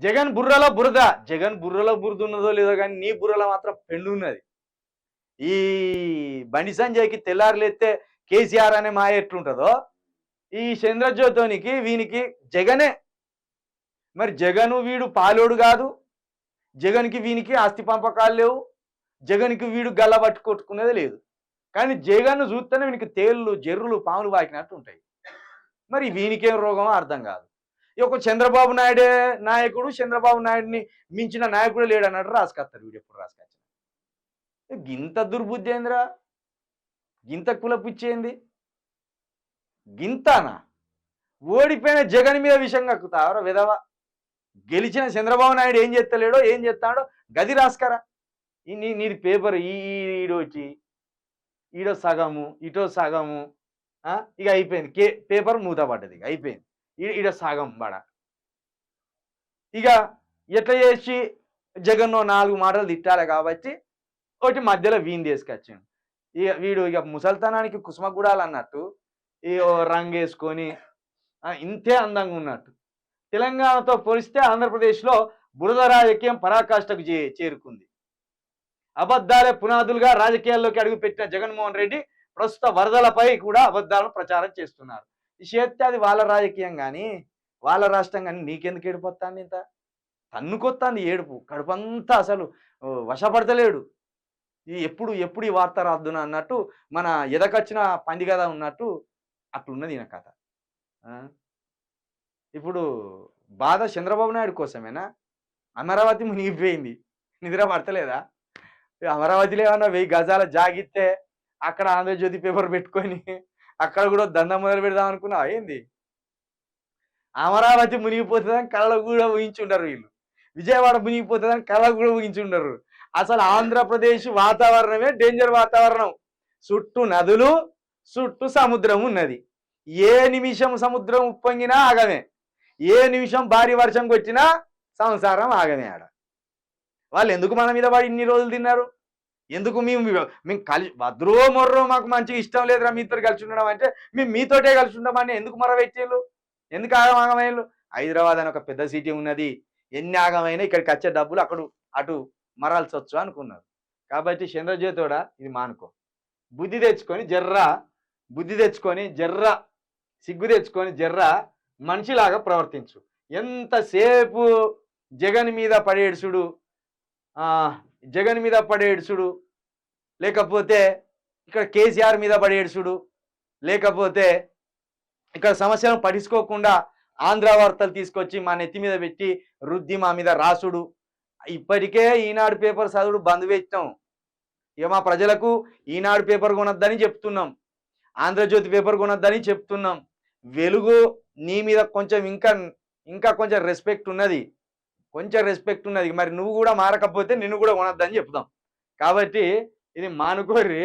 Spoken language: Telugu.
జగన్ బుర్రలో బురద. జగన్ బుర్రలో బురద ఉన్నదో లేదో గానీ నీ బుర్రలో మాత్రం పెండున్నది. ఈ బండి సంజయ్‌కి తెల్లారులేత్తే కేసీఆర్ అనే మాయ ఎట్లుంటదో, ఈ చంద్రజ్యోతోనికి వీనికి జగనే. మరి జగను వీడు పాలోడు గాదు. జగన్‌కి వీనికి ఆస్తి పంపకాలు లేవు. జగన్‌కి వీడు గల్ల పట్టు కొట్టుకునేది లేదు. కానీ జగన్‌ను జూత్తేనే వీనికి తేళ్ళు, జర్రులు, పాములు పాకినట్టు ఉంటాయి. మరి వీనికేం రోగమో అర్థం గాదు. ఈ ఒక చంద్రబాబు నాయుడే నాయకుడు, చంద్రబాబు నాయుడిని మించిన నాయకుడే లేడన్నట్టు రాసుకొత్తాడు వీడెప్పుడు రాసుకొచ్చినా. గింత దుర్బుద్ధేందిరా? గింత కులపిచ్చేంది? గింతనా? ఓడిపోయిన జగన్ మీద విషం కక్కుతావరా విధవ? గెలిచిన చంద్రబాబు నాయుడు ఏం చేస్తలేడో, ఏం చేస్తాడో గది రాసుకరా. నీది పేపర్ ఈడోటి, ఈడో సగము, ఇటో సగము. ఇక అయిపోయింది. పేపర్ మూత పడ్డది. ఇక అయిపోయింది. ఈడ సగం బడ. ఇక ఎట్లా చేసి జగన్ 4 మాటలు తిట్టాలి కాబట్టి ఒకటి మధ్యలో వీని తీసుకొచ్చిండు. ఇక వీడు ఇక ముసల్తనానికి కుసుమగుడాలు అన్నట్టు ఈ రంగేసుకొని ఇంతే అందంగా ఉన్నట్టు. తెలంగాణతో పోలిస్తే ఆంధ్రప్రదేశ్లో బురద రాజకీయం పరాకాష్ఠకు చేరుకుంది. అబద్ధాలే పునాదులుగా రాజకీయాల్లోకి అడుగుపెట్టిన జగన్మోహన్ రెడ్డి ప్రస్తుత వరదలపై కూడా అబద్ధాలను ప్రచారం చేస్తున్నారు. ఈ చేస్తే అది వాళ్ళ రాజకీయం కానీ, వాళ్ళ రాష్ట్రం కానీ నీకెందుకు ఏడిపోతాంది? ఇంత తన్నుకొత్తాంది ఏడుపు. కడుపంతా అసలు వశపడతలేడు. ఎప్పుడు ఎప్పుడు ఈ వార్త రాద్దునా అన్నట్టు, మన ఎదకొచ్చిన పంది కదా ఉన్నట్టు అట్లున్నది ఈయన కథ. ఇప్పుడు బాధ చంద్రబాబు నాయుడు కోసమేనా? అమరావతి మునిగిపోయింది, నిద్ర పడతలేదా? అమరావతిలో ఏమన్నా 1000 గజాల జాగిస్తే అక్కడ ఆంధ్రజ్యోతి పేపర్ పెట్టుకొని అక్కడ కూడా దండం మొదలు పెడదాం అనుకున్నావా ఏంది? అమరావతి మునిగిపోతుందని కళ్ళకు కూడా ఊహించుండరు వీళ్ళు. విజయవాడ మునిగిపోతుందని కళ్ళకు కూడా ఊహించుండరు. అసలు ఆంధ్రప్రదేశ్ వాతావరణమే డేంజర్ వాతావరణం. చుట్టూ నదులు, చుట్టూ సముద్రం ఉన్నది. ఏ నిమిషం సముద్రం ఉప్పొంగినా ఆగమే, ఏ నిమిషం భారీ వర్షం కొట్టినా సంసారం ఆగమే. ఆడ వాళ్ళు ఎందుకు మన మీద వాడు ఇన్ని రోజులు తిన్నారు? ఎందుకు మేము కలిసి వద్రో మొర్రో మాకు మంచిగా ఇష్టం లేదురా మీతో కలిసి ఉండడం అంటే, మేము మీతోటే కలిసి ఉండమని ఎందుకు మరవెట్టేళ్ళు? ఎందుకు ఆగమాగమయ్యలు? హైదరాబాద్ అని ఒక పెద్ద సిటీ ఉన్నది. ఎన్ని ఆగమైనా ఇక్కడికి వచ్చే డబ్బులు అటు మరాల్సి వచ్చు అనుకున్నారు. కాబట్టి చంద్రజ్యోతోడా ఇది మానుకో. బుద్ధి తెచ్చుకొని జర్రా సిగ్గు తెచ్చుకొని జర్రా మనిషిలాగా ప్రవర్తించు. ఎంతసేపు జగన్ మీద పడేడుసుడు, లేకపోతే ఇక్కడ కేసీఆర్ మీద పడేడుసుడు, లేకపోతే ఇక్కడ సమస్యలను పట్టించుకోకుండా ఆంధ్ర వార్తలు తీసుకొచ్చి మా నెత్తి మీద పెట్టి రుద్ది మా మీద రాసుడు. ఇప్పటికే ఈనాడు పేపర్ చదువుడు బంద్ పెట్టాం. ఇక మా ప్రజలకు ఈనాడు పేపర్ కొనొద్దని చెప్తున్నాం, ఆంధ్రజ్యోతి పేపర్ కొనొద్దని చెప్తున్నాం. వెలుగు నీ మీద కొంచెం ఇంకా కొంచెం రెస్పెక్ట్ ఉన్నది, మరి నువ్వు కూడా మారకపోతే నిన్ను కూడా కొనొద్దని చెప్తాం. కాబట్టి ఇది మానుకోర్రి.